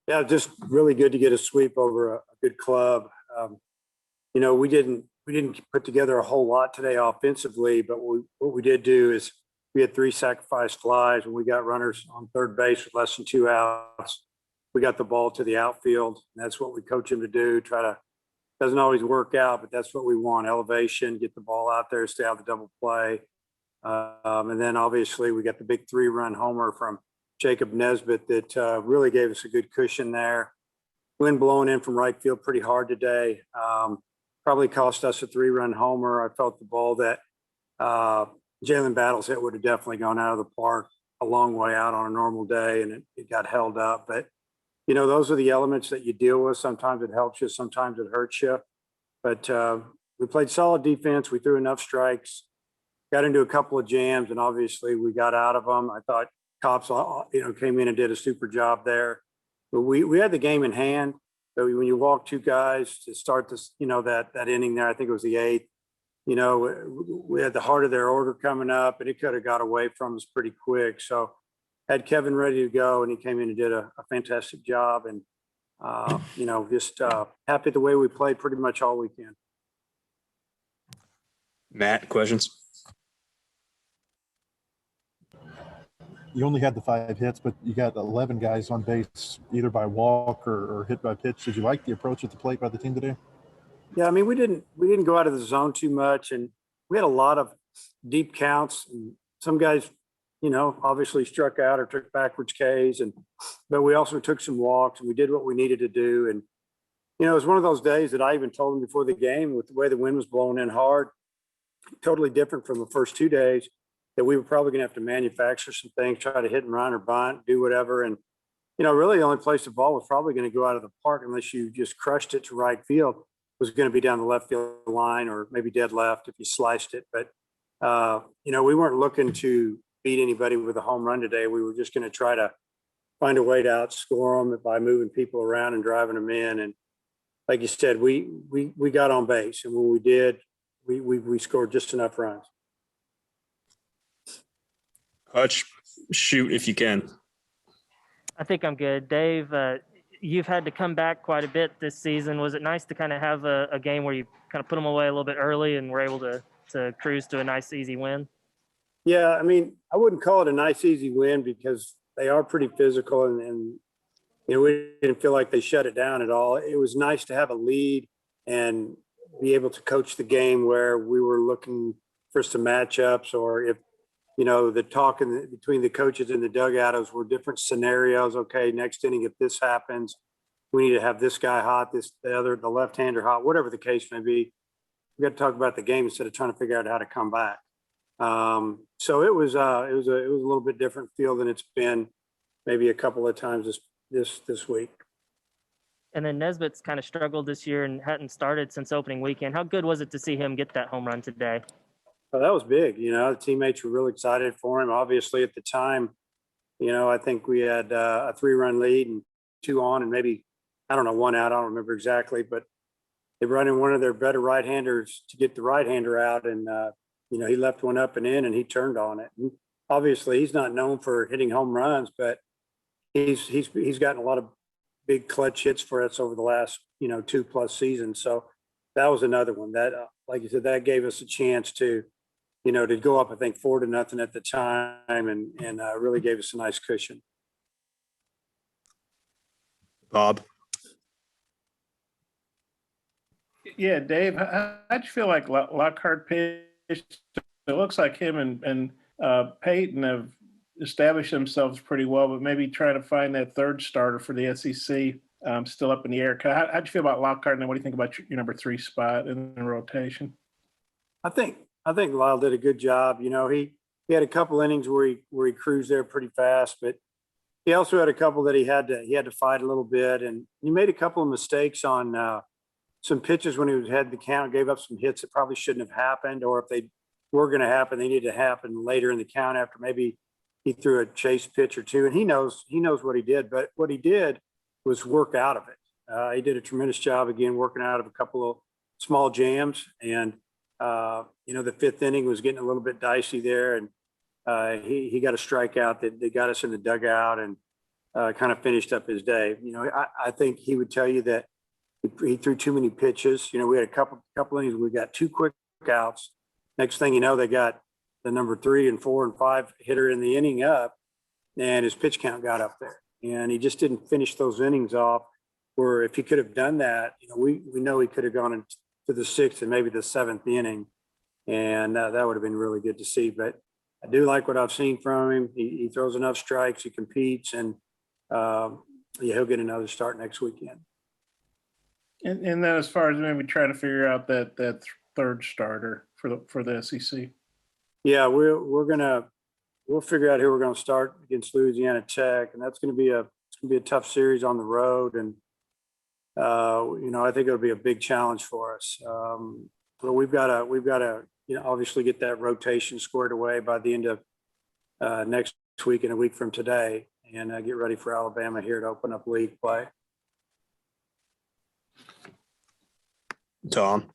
Yeah, just really good to get a sweep over a good club. Um, we didn't put together a whole lot today offensively, but what we did do is we had three sacrifice flies when we got runners on third base with less than two outs. We got the ball to the outfield. And that's what we coach them to do. Doesn't always work out, but that's what we want: elevation, get the ball out there, stay out of the double play. And then obviously we got the big 3-run homer from Jacob Nesbitt that really gave us a good cushion there. Wind blowing in from right field pretty hard today. Probably cost us a 3-run homer. I felt the ball that uh, Jalen Battles hit would have definitely gone out of the park a long way out on a normal day, and it got held up. But, those are the elements that you deal with. Sometimes it helps you, sometimes it hurts you. But we played solid defense. We threw enough strikes, got into a couple of jams, and obviously we got out of them. I thought Cops, came in and did a super job there. But we had the game in hand. So when you walk two guys to start this, that inning there, I think it was the eighth. We had the heart of their order coming up, and it could have got away from us pretty quick. So had Kevin ready to go, and he came in and did a fantastic job. And just happy the way we played pretty much all weekend. Matt, questions? You only had the 5 hits, but you got 11 guys on base, either by walk or hit by pitch. Did you like the approach at the plate by the team today? Yeah, I mean, we didn't go out of the zone too much, and we had a lot of deep counts. And some guys, obviously struck out or took backwards Ks, but we also took some walks, and we did what we needed to do. And it was one of those days that I even told them before the game, with the way the wind was blowing in hard, totally different from the first 2 days, that we were probably going to have to manufacture some things, try to hit and run or bunt, do whatever. And, really the only place the ball was probably going to go out of the park, unless you just crushed it to right field, was going to be down the left field line or maybe dead left if you sliced it. But, we weren't looking to beat anybody with a home run today. We were just going to try to find a way to outscore them by moving people around and driving them in. And like you said, we got on base. And when we did, we scored just enough runs. Hutch, shoot if you can. I think I'm good. Dave, you've had to come back quite a bit this season. Was it nice to kind of have a game where you kind of put them away a little bit early and were able to cruise to a nice, easy win? Yeah, I mean, I wouldn't call it a nice, easy win because they are pretty physical, and we didn't feel like they shut it down at all. It was nice to have a lead and be able to coach the game where we were looking for some matchups, or if the talk between the coaches in the dugouts were different scenarios. Okay, next inning, if this happens, we need to have this guy hot, the left-hander hot, whatever the case may be. We got to talk about the game instead of trying to figure out how to come back. So it was a little bit different feel than it's been maybe a couple of times this week. And then Nesbitt's kind of struggled this year and hadn't started since opening weekend. How good was it to see him get that home run today? Well, that was big. The teammates were really excited for him. Obviously, at the time, I think we had a 3-run lead and 2 on, and maybe, I don't know, 1 out. I don't remember exactly, but they brought in one of their better right-handers to get the right-hander out, and he left one up and in, and he turned on it. And obviously, he's not known for hitting home runs, but he's gotten a lot of big clutch hits for us over the last 2+ seasons. So that was another one that, like you said, that gave us a chance to go up, I think 4-0 at the time, and really gave us a nice cushion. Bob. Yeah, Dave, how'd you feel like Lockhart pitched? It looks like him and Peyton have established themselves pretty well, but maybe trying to find that third starter for the SEC still up in the air. How'd you feel about Lockhart, and then what do you think about your number 3 spot in the rotation? I think Lyle did a good job. He had a couple innings where he cruised there pretty fast, but he also had a couple that he had to fight a little bit, and he made a couple of mistakes on some pitches when he was ahead of the count, gave up some hits that probably shouldn't have happened, or if they were going to happen, they needed to happen later in the count after maybe he threw a chase pitch or two, and he knows what he did. But what he did was work out of it. He did a tremendous job again, working out of a couple of small jams, and the 5th inning was getting a little bit dicey there, and he got a strikeout that got us in the dugout, and kind of finished up his day. You know, I think he would tell you that he threw too many pitches. You know, we had a couple innings. We got 2 quick outs. Next thing you know, they got the number 3 and 4 and 5 hitter in the inning up, and his pitch count got up there. And he just didn't finish those innings off. Where if he could have done that, you know, we know he could have gone into the 6th and maybe the 7th inning, and that would have been really good to see. But I do like what I've seen from him. He throws enough strikes, he competes, and yeah, he'll get another start next weekend. And then as far as maybe trying to figure out that third starter for the SEC. Yeah, we'll figure out who we're gonna start against Louisiana Tech, and that's gonna be a tough series on the road, and you know, I think it'll be a big challenge for us. But we've got to you know, obviously get that rotation squared away by the end of next week and a week from today, and get ready for Alabama here to open up league play. Tom.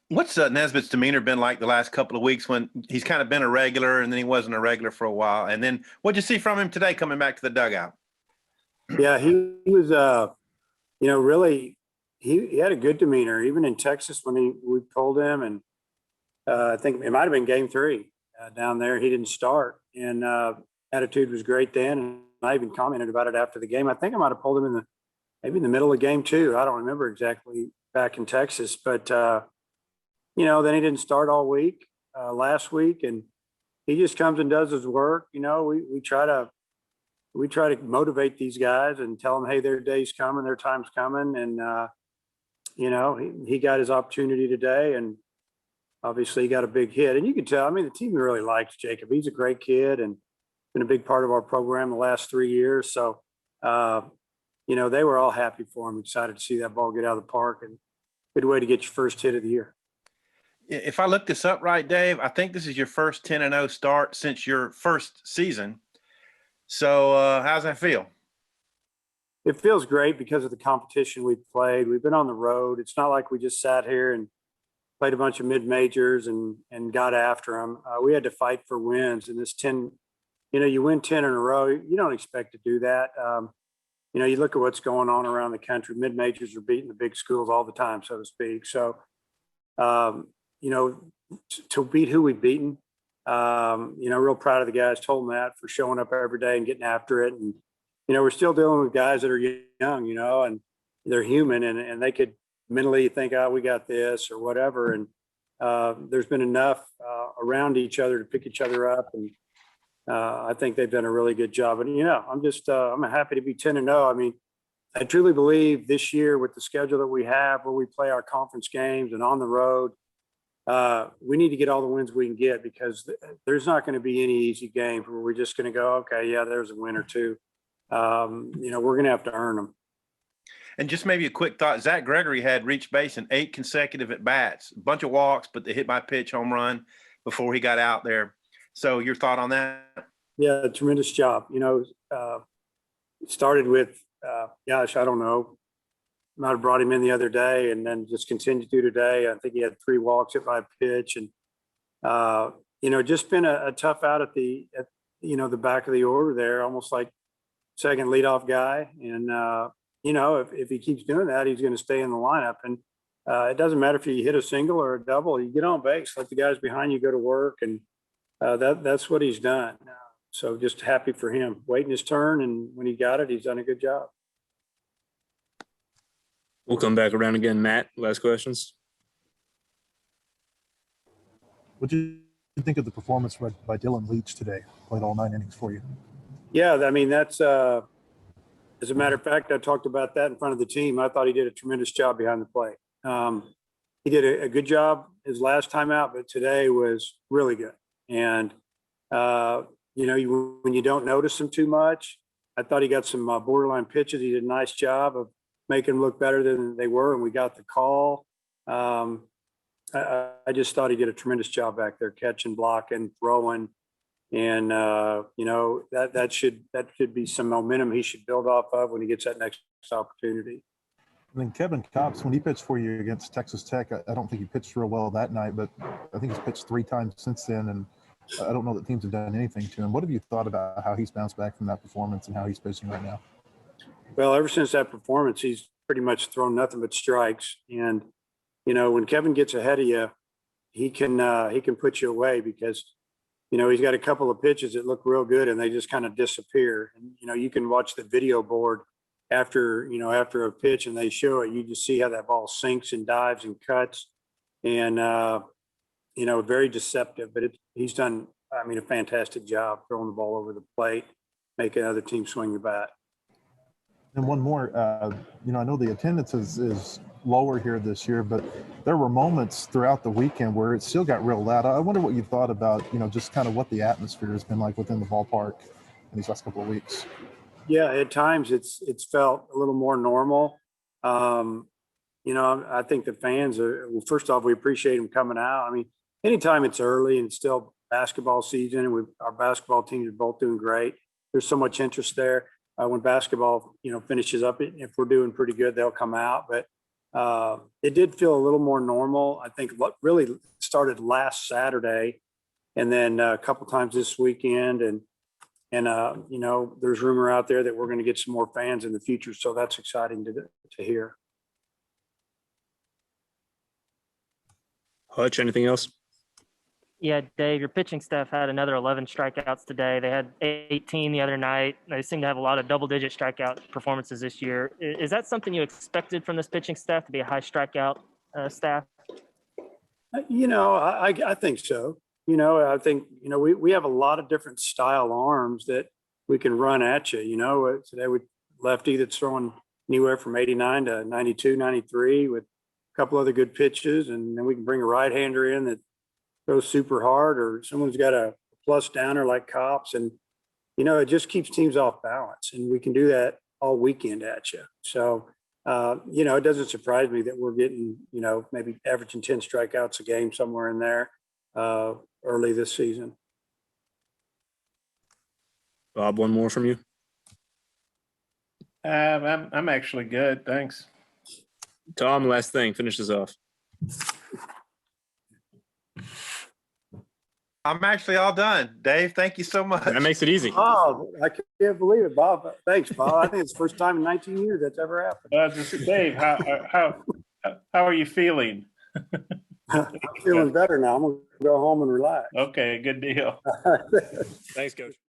What's Nesbitt's demeanor been like the last couple of weeks when he's kind of been a regular and then he wasn't a regular for a while? And then what'd you see from him today coming back to the dugout? Yeah, he was, you know, really, he had a good demeanor, even in Texas when we pulled him. And I think it might have been game 3 down there. He didn't start, and attitude was great then. And I even commented about it after the game. I think I might have pulled him maybe in the middle of game 2. I don't remember exactly back in Texas, but you know, then he didn't start all week last week, and he just comes and does his work. You know, we try to motivate these guys and tell them, hey, their day's coming, their time's coming. And, you know, he got his opportunity today, and obviously he got a big hit. And you can tell, I mean, the team really likes Jacob. He's a great kid and been a big part of our program the last 3 years. So, you know, they were all happy for him, excited to see that ball get out of the park, and good way to get your first hit of the year. If I look this up right, Dave, I think this is your first 10-0 start since your first season. So how's that feel? It feels great because of the competition we've played. We've been on the road. It's not like we just sat here and played a bunch of mid-majors and got after them. We had to fight for wins. And this 10, you know, you win 10 in a row, you don't expect to do that. You know, you look at what's going on around the country. Mid-majors are beating the big schools all the time, so to speak. So, you know, to beat who we've beaten, you know, real proud of the guys. Told them that for showing up every day and getting after it. And, you know, we're still dealing with guys that are young, you know, and they're human, and they could mentally think, oh, we got this or whatever. And there's been enough around each other to pick each other up. And I think they've done a really good job. And, you know, I'm happy to be 10-0. I mean, I truly believe this year with the schedule that we have, where we play our conference games and on the road, we need to get all the wins we can get, because there's not going to be any easy game where we're just going to go, okay, yeah, there's a win or two. You know, we're going to have to earn them. And just maybe a quick thought, Zach Gregory had reached base in 8 consecutive at-bats, a bunch of walks, but the hit by pitch home run before he got out there. So your thought on that? Yeah, tremendous job. You know, started with, gosh, I don't know, might have brought him in the other day and then just continued to do today. I think he had 3 walks hit by a pitch, and, you know, just been a tough out at you know, the back of the order there, almost like second leadoff guy. And, you know, if he keeps doing that, he's going to stay in the lineup. And it doesn't matter if you hit a single or a double, you get on base, let the guys behind you go to work. And that's what he's done. So just happy for him, waiting his turn. And when he got it, he's done a good job. We'll come back around again. Matt, last questions. What do you think of the performance by Dylan Leach today? Played all 9 innings for you. Yeah, I mean, that's as a matter of fact, I talked about that in front of the team. I thought he did a tremendous job behind the plate. He did a good job his last time out, but today was really good. And, you know, when you don't notice him too much, I thought he got some borderline pitches. He did a nice job of making them look better than they were, and we got the call. I just thought he did a tremendous job back there, catching, blocking, throwing. And, you know, that should be some momentum he should build off of when he gets that next opportunity. And then Kevin Kopps, when he pitched for you against Texas Tech, I don't think he pitched real well that night, but I think he's pitched 3 times since then. And I don't know that teams have done anything to him. What have you thought about how he's bounced back from that performance and how he's pitching right now? Well, ever since that performance, he's pretty much thrown nothing but strikes. And, you know, when Kevin gets ahead of you, he can put you away because, you know, he's got a couple of pitches that look real good and they just kind of disappear. And, you know, you can watch the video board after a pitch and they show it, you just see how that ball sinks and dives and cuts. And, you know, very deceptive, but he's done, I mean, a fantastic job throwing the ball over the plate, making other teams swing the bat. And one more, you know, I know the attendance is lower here this year, but there were moments throughout the weekend where it still got real loud. I wonder what you thought about, you know, just kind of what the atmosphere has been like within the ballpark in these last couple of weeks. Yeah, at times it's felt a little more normal. You know, I think the fans are, well, first off, we appreciate them coming out. I mean, anytime it's early and it's still basketball season and our basketball teams are both doing great, there's so much interest there. When basketball, you know, finishes up, if we're doing pretty good, they'll come out. But it did feel a little more normal. I think what really started last Saturday and then a couple times this weekend. And you know, there's rumor out there that we're going to get some more fans in the future. So that's exciting to hear. Hutch, anything else? Yeah, Dave, your pitching staff had another 11 strikeouts today. They had 18 the other night. They seem to have a lot of double-digit strikeout performances this year. Is that something you expected from this pitching staff, to be a high strikeout staff? You know, I think so. You know, I think, you know, we have a lot of different style arms that we can run at you. You know, today we lefty that's throwing anywhere from 89 to 92, 93 with a couple other good pitches. And then we can bring a right-hander in that throws super hard, or someone's got a plus downer like Cops. And, you know, it just keeps teams off balance. And we can do that all weekend at you. So, you know, it doesn't surprise me that we're getting, you know, maybe averaging 10 strikeouts a game somewhere in there early this season. Bob, one more from you. I'm actually good. Thanks. Tom, last thing, finish this off. I'm actually all done. Dave, thank you so much. That makes it easy. Oh, I can't believe it, Bob. Thanks, Bob. I think it's the first time in 19 years that's ever happened. Dave, how are you feeling? I'm feeling better now. I'm going to go home and relax. Okay, good deal. Thanks, Coach.